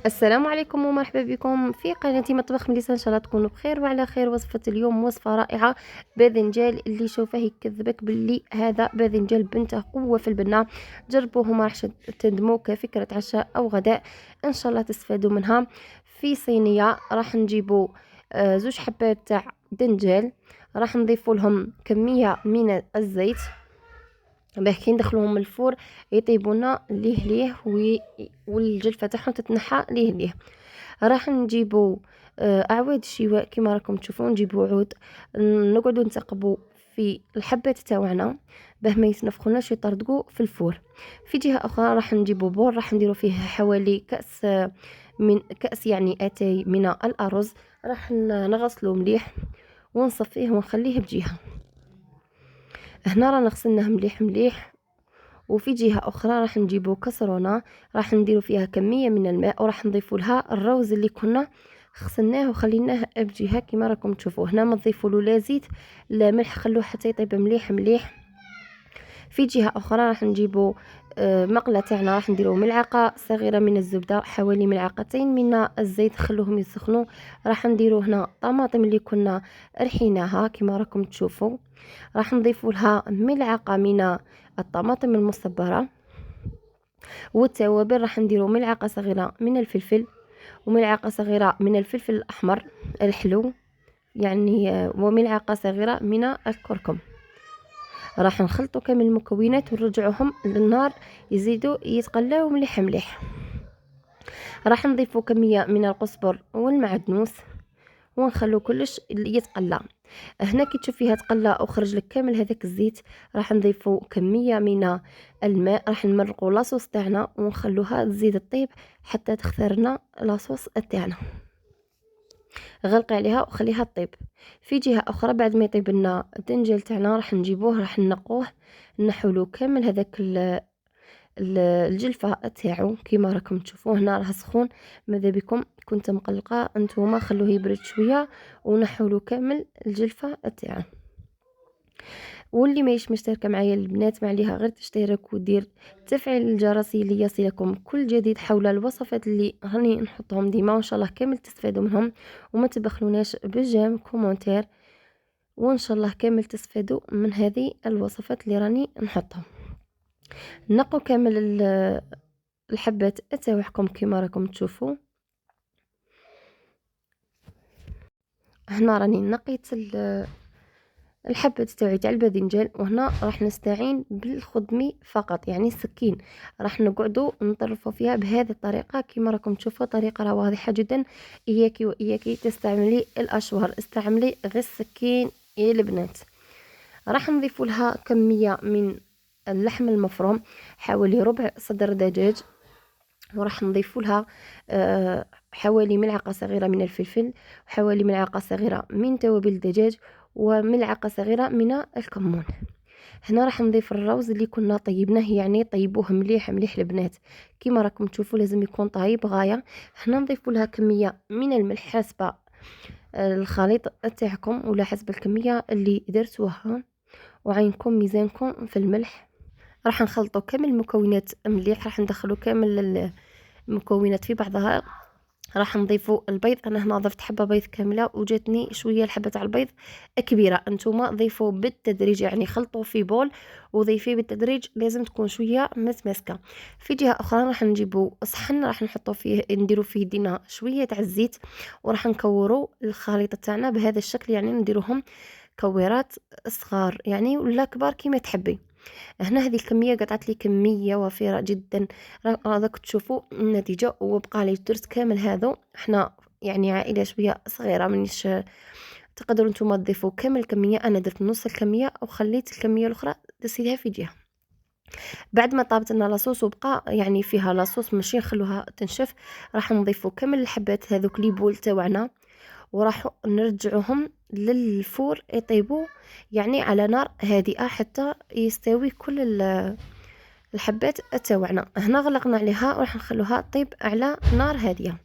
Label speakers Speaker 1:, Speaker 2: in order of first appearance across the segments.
Speaker 1: السلام عليكم ومرحبا بكم في قناة مطبخ مليسة. ان شاء الله تكونوا بخير وعلى خير. وصفة اليوم وصفة رائعة، باذنجال اللي يشوفه يكذبك باللي هذا باذنجال بنته قوة في البنة. جربوه ما راح تندموا، كفكرة عشاء او غداء ان شاء الله تستفادوا منها. في صينية راح نجيبوا زوج حبات تاع دنجال، راح نضيفوا لهم كمية من الزيت باه كي ندخلوهم الفور يطيبونا ليه والجلفه تاعهم تتنحى ليه. راح نجيبو اعواد الشواء كما راكم تشوفون. نجيبو عود نقعدو نثقبو في الحبات تاعنا باه ما يتنفخوناش يطردقوا في الفور. في جهه اخرى راح نجيبو بول، راح نديرو فيه حوالي كاس من كاس يعني اتاي من الارز. راح نغسلو مليح ونصفيه ونخليه بجهه. هنا رانا غسلناه مليح مليح. وفي جهة أخرى راح نجيبو كسرونة، راح نديرو فيها كمية من الماء وراح نضيفو لها الروز اللي كنا غسلناه وخليناه بجهة كما راكم تشوفوا. هنا ما تضيفوا له لا زيت لا ملح، خلوه حتى يطيب مليح مليح. في جهة أخرى راح نجيبو مقلة تاعنا، راح نديرو ملعقة صغيرة من الزبدة، حوالي ملعقتين من الزيت، خلوهم يسخنوا. راح نديرو هنا طماطم اللي كنا رحيناها كما راكم تشوفوا. راح نضيف لها ملعقة من الطماطم المصبرة. والتوابل راح نديرو ملعقة صغيرة من الفلفل وملعقة صغيرة من الفلفل الأحمر الحلو يعني وملعقة صغيرة من الكركم. راح نخلطوا كامل المكونات ونرجعوهم للنار يزيدوا يتقلاو مليح مليح. راح نضيفوا كمية من القزبر والمعدنوس ونخلو كلش يتقلى. هنا كي تشوف فيها تقلى وخرج لك كامل هذاك الزيت، راح نضيفوا كميه من الماء، راح نمرقوا لاصوص تاعنا ونخلوها تزيد الطيب حتى تختارنا لاصوص تاعنا. غلقي عليها وخليها تطيب. في جهه اخرى بعد ما يطيب لنا الدنجال تاعنا راح نجيبوه، راح نقوه نحولو كامل هذاك الجلفه تاعو كيما راكم تشوفوه. هنا راه سخون، ماذا بكم كنت مقلقه انتوما خلوه يبرد شويه ونحولو كامل الجلفه تاعو. واللي ماهيش مشتركه معايا البنات ما عليها غير تشترك ودير تفعيل الجرس ليصلكم كل جديد حول الوصفات اللي راني نحطهم ديما، وان شاء الله كامل تستفادوا منهم. وما تبخلوناش بالجيم كومونتير، وان شاء الله كامل تستفادوا من هذه الوصفات اللي راني نحطهم. نقوا كامل الحبات تاعكم كما راكم تشوفوا. هنا راني نقيت الحبة تاعي تاع الباذنجان، وهنا راح نستعين بالخدمي فقط يعني السكين. راح نقعدوا نطرفوا فيها بهذه الطريقه كما راكم تشوفوا. طريقه راه واضحه جدا. اياكي واياكي تستعملي الاشوار، استعملي غير السكين يا البنات. راح نضيف لها كميه من اللحم المفروم، حوالي ربع صدر دجاج. وراح نضيف لها حوالي ملعقة صغيرة من الفلفل، وحوالي ملعقة صغيرة من توابل الدجاج، وملعقة صغيرة من الكمون. هنا راح نضيف الروز اللي كنا طيبناه، يعني طيبوه مليح مليح البنات كما راكم تشوفوا، لازم يكون طايب غاية. هنا نضيف لها كمية من الملح حسب الخليط تاعكم ولا حسب الكمية اللي درتوها، وعينكم ميزانكم في الملح. راح نخلطوا كامل المكونات مليح، راح ندخلوا كامل المكونات في بعضها. راح نضيفوا البيض، انا هنا ضفت حبه بيض كامله وجاتني شويه الحبه تاع البيض كبيره. انتوما ضيفوا بالتدريج يعني خلطوا في بول وضيفيه بالتدريج، لازم تكون شويه متماسكه. في جهه اخرى راح نجيبوا صحن راح نحطوا فيه نديروا فيه يدينا شويه تاع الزيت، وراح نكوروا الخليط تاعنا بهذا الشكل، يعني نديروهم كويرات صغار يعني ولا كبار كيما تحبي. هنا هذه الكميه قطعت لي كميه وفيره جدا، راك تشوفوا النتيجه. وبقى لي درت كامل هذا. احنا يعني عائله شويه صغيره، منيش تقدروا نتوما تضيفوا كامل الكميه، انا درت نص الكميه وخليت الكميه الاخرى دسيتها في جهه. بعد ما طابت لنا لاصوص وبقى يعني فيها لاصوص ماشي نخلوها تنشف، راح نضيفوا كامل الحبات هذوك لي بول تاعنا، وراح نرجعوهم للفور يطيبوا يعني على نار هادئه حتى يستوي كل الحبات تاوعنا. هنا غلقنا عليها وراح نخلوها طيب على نار هاديه.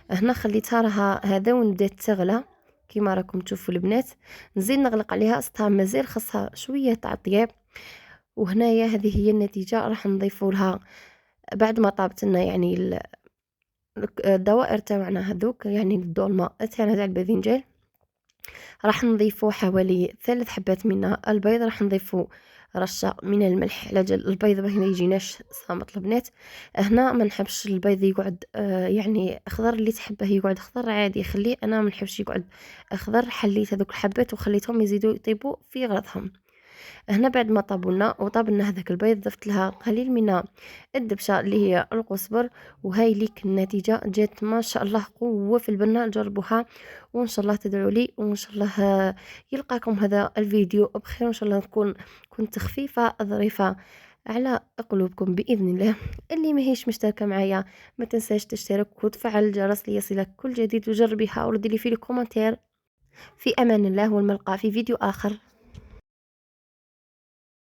Speaker 1: هنا خليتها راها هذا وبدات تغلى كيما راكم تشوفوا البنات. نزيد نغلق عليها اصلها مازال خاصها شويه تاع طياب. وهنايا هذه هي النتيجه. راح نضيفوا لها بعد ما طابت لنا يعني الدوائر تاوعنا هذوك يعني الدولمة تاعنا تاع الباذنجان، راح نضيفو حوالي 3 حبات من البيض، راح نضيفو رشة من الملح على جال البيض باش ما يجيناش صامت البنات. هنا ما نحبش البيض يقعد يعني اخضر، اللي تحبه يقعد اخضر عادي خليه، انا ما نحبش يقعد اخضر. حليت هذوك الحبات وخليتهم يزيدوا يطيبوا في غرضهم. هنا بعد ما طابولنا وطابلنا هذاك البيض ضفت لها قليل من الدبشه اللي هي القزبر، وهاي ليك النتيجه جات ما شاء الله قوه في البنه. جربوها وان شاء الله تدعوا لي، وان شاء الله يلقاكم هذا الفيديو بخير، وان شاء الله كنت خفيفه ظريفه على قلوبكم باذن الله. اللي ما هيش مشتركه معايا ما تنساش تشترك وتفعل الجرس ليصلك كل جديد، وجربيها وردي لي في الكومنتير. في امان الله، والملقى في فيديو اخر.